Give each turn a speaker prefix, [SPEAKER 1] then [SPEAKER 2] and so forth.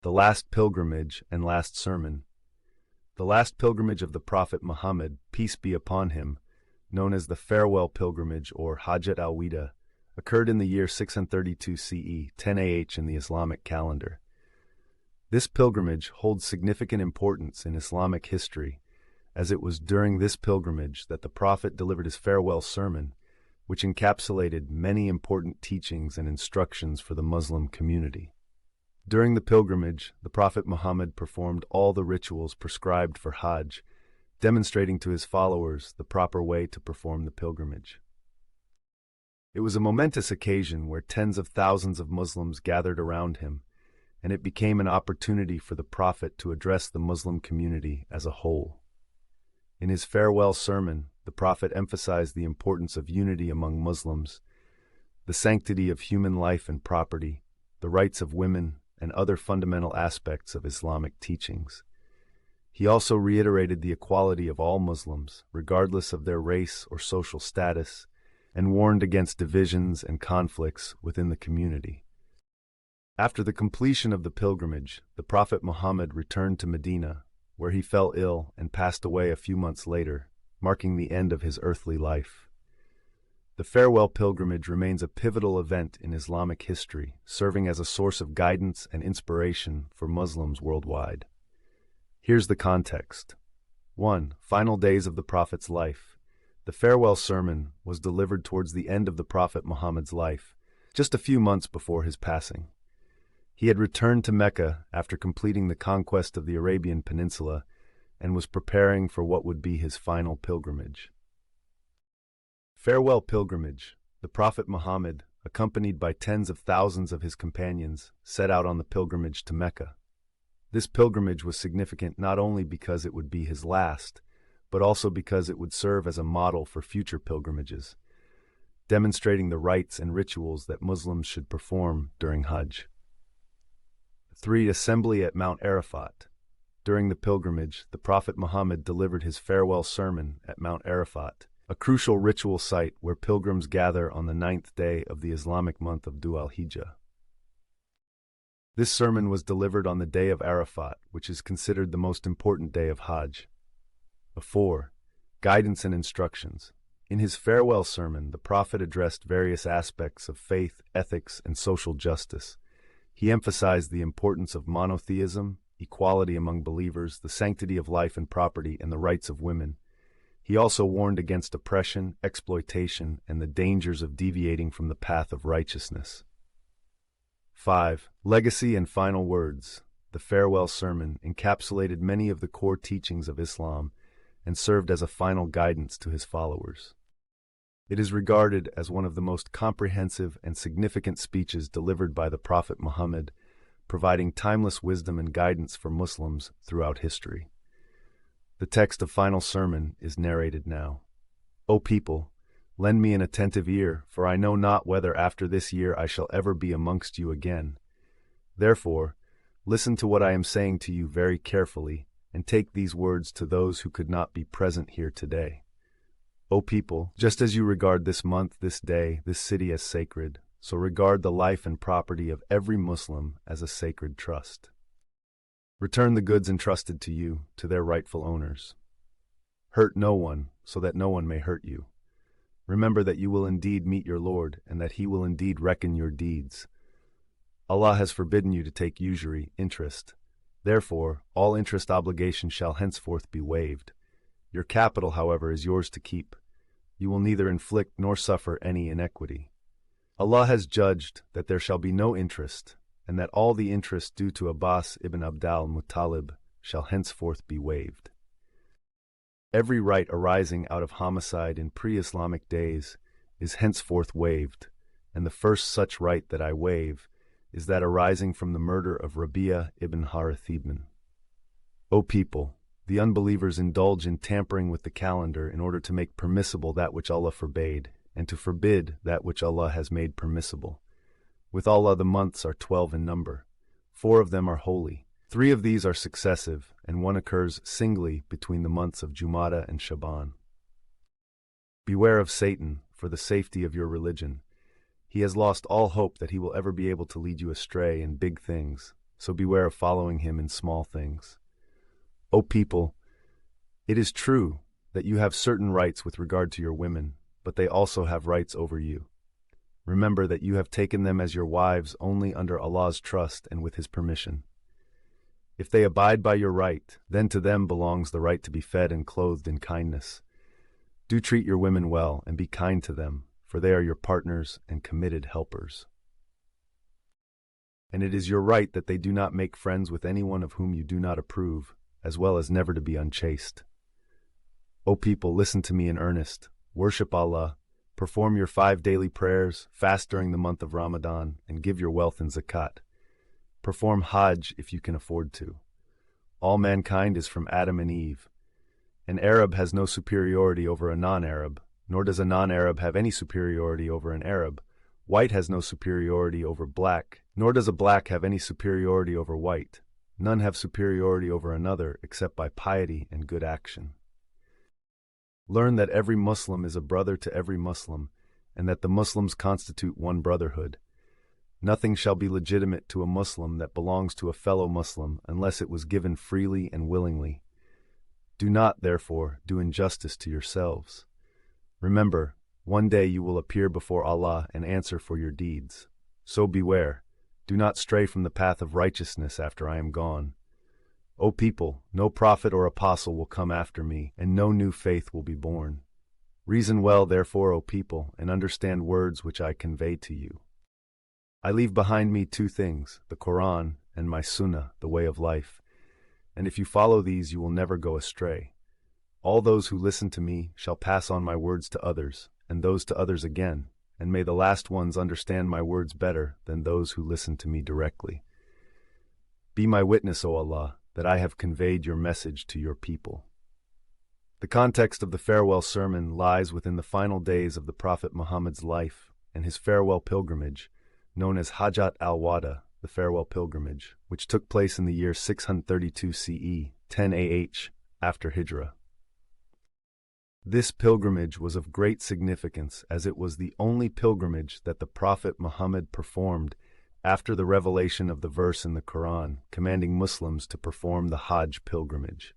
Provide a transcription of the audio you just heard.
[SPEAKER 1] The Last Pilgrimage and Last Sermon. The last pilgrimage of the Prophet Muhammad, peace be upon him, known as the Farewell Pilgrimage or Hajjat al-Wida, occurred in the year 632 CE, 10 AH in the Islamic calendar. This pilgrimage holds significant importance in Islamic history, as it was during this pilgrimage that the Prophet delivered his farewell sermon, which encapsulated many important teachings and instructions for the Muslim community. During the pilgrimage, the Prophet Muhammad performed all the rituals prescribed for Hajj, demonstrating to his followers the proper way to perform the pilgrimage. It was a momentous occasion where tens of thousands of Muslims gathered around him, and it became an opportunity for the Prophet to address the Muslim community as a whole. In his farewell sermon, the Prophet emphasized the importance of unity among Muslims, the sanctity of human life and property, the rights of women, and other fundamental aspects of Islamic teachings. He also reiterated the equality of all Muslims, regardless of their race or social status, and warned against divisions and conflicts within the community. After the completion of the pilgrimage, the Prophet Muhammad returned to Medina, where he fell ill and passed away a few months later, marking the end of his earthly life. The farewell pilgrimage remains a pivotal event in Islamic history, serving as a source of guidance and inspiration for Muslims worldwide. Here's the context. 1. Final days of the Prophet's life. The farewell sermon was delivered towards the end of the Prophet Muhammad's life, just a few months before his passing. He had returned to Mecca after completing the conquest of the Arabian Peninsula and was preparing for what would be his final pilgrimage. Farewell pilgrimage. The Prophet Muhammad, accompanied by tens of thousands of his companions, set out on the pilgrimage to Mecca. This pilgrimage was significant not only because it would be his last, but also because it would serve as a model for future pilgrimages, demonstrating the rites and rituals that Muslims should perform during Hajj. 3. Assembly at Mount Arafat. During the pilgrimage, the Prophet Muhammad delivered his farewell sermon at Mount Arafat, a crucial ritual site where pilgrims gather on the 9th day of the Islamic month of al-Hijjah. This sermon was delivered on the day of Arafat, which is considered the most important day of Hajj. 4. Guidance and instructions. In his farewell sermon, the Prophet addressed various aspects of faith, ethics, and social justice. He emphasized the importance of monotheism, equality among believers, the sanctity of life and property, and the rights of women. He also warned against oppression, exploitation, and the dangers of deviating from the path of righteousness. 5. Legacy and final words. The farewell sermon encapsulated many of the core teachings of Islam and served as a final guidance to his followers. It is regarded as one of the most comprehensive and significant speeches delivered by the Prophet Muhammad, providing timeless wisdom and guidance for Muslims throughout history. The text of final sermon is narrated now. O people, lend me an attentive ear, for I know not whether after this year I shall ever be amongst you again. Therefore, listen to what I am saying to you very carefully, and take these words to those who could not be present here today. O people, just as you regard this month, this day, this city as sacred, so regard the life and property of every Muslim as a sacred trust. Return the goods entrusted to you to their rightful owners. Hurt no one, so that no one may hurt you. Remember that you will indeed meet your Lord, and that he will indeed reckon your deeds. Allah has forbidden you to take usury, interest. Therefore, all interest obligation shall henceforth be waived. Your capital, however, is yours to keep. You will neither inflict nor suffer any inequity. Allah has judged that there shall be no interest, and that all the interest due to Abbas ibn Abdal Muttalib shall henceforth be waived. Every right arising out of homicide in pre-Islamic days is henceforth waived, and the first such right that I waive is that arising from the murder of Rabi'a ibn Harith ibn. O people, the unbelievers indulge in tampering with the calendar in order to make permissible that which Allah forbade, and to forbid that which Allah has made permissible. With Allah the months are 12 in number. 4 of them are holy. 3 of these are successive, and 1 occurs singly between the months of Jumada and Shaban. Beware of Satan for the safety of your religion. He has lost all hope that he will ever be able to lead you astray in big things. so beware of following him in small things. O people, it is true that you have certain rights with regard to your women, but they also have rights over you. Remember that you have taken them as your wives only under Allah's trust and with His permission. If they abide by your right, then to them belongs the right to be fed and clothed in kindness. Do treat your women well and be kind to them, for they are your partners and committed helpers. And it is your right that they do not make friends with anyone of whom you do not approve, as well as never to be unchaste. O people, listen to me in earnest, worship Allah, perform your 5 daily prayers, fast during the month of Ramadan, and give your wealth in zakat. Perform Hajj if you can afford to. All mankind is from Adam and Eve. An Arab has no superiority over a non-Arab, nor does a non-Arab have any superiority over an Arab. White has no superiority over black, nor does a black have any superiority over white. None have superiority over another except by piety and good action. Learn that every Muslim is a brother to every Muslim, and that the Muslims constitute one brotherhood. Nothing shall be legitimate to a Muslim that belongs to a fellow Muslim unless it was given freely and willingly. Do not, therefore, do injustice to yourselves. Remember, one day you will appear before Allah and answer for your deeds. So beware, do not stray from the path of righteousness after I am gone. O people, no prophet or apostle will come after me, and no new faith will be born. Reason well, therefore, O people, and understand words which I convey to you. I leave behind me 2 things, the Quran and my Sunnah, the way of life. And if you follow these, you will never go astray. All those who listen to me shall pass on my words to others, and those to others again, and may the last ones understand my words better than those who listen to me directly. Be my witness, O Allah, that I have conveyed your message to your people. The context of the farewell sermon lies within the final days of the Prophet Muhammad's life and his farewell pilgrimage, known as Hajjat al-Wida, the farewell pilgrimage, which took place in the year 632 CE, 10 AH, after Hijrah. This pilgrimage was of great significance as it was the only pilgrimage that the Prophet Muhammad performed after the revelation of the verse in the Quran commanding Muslims to perform the Hajj pilgrimage.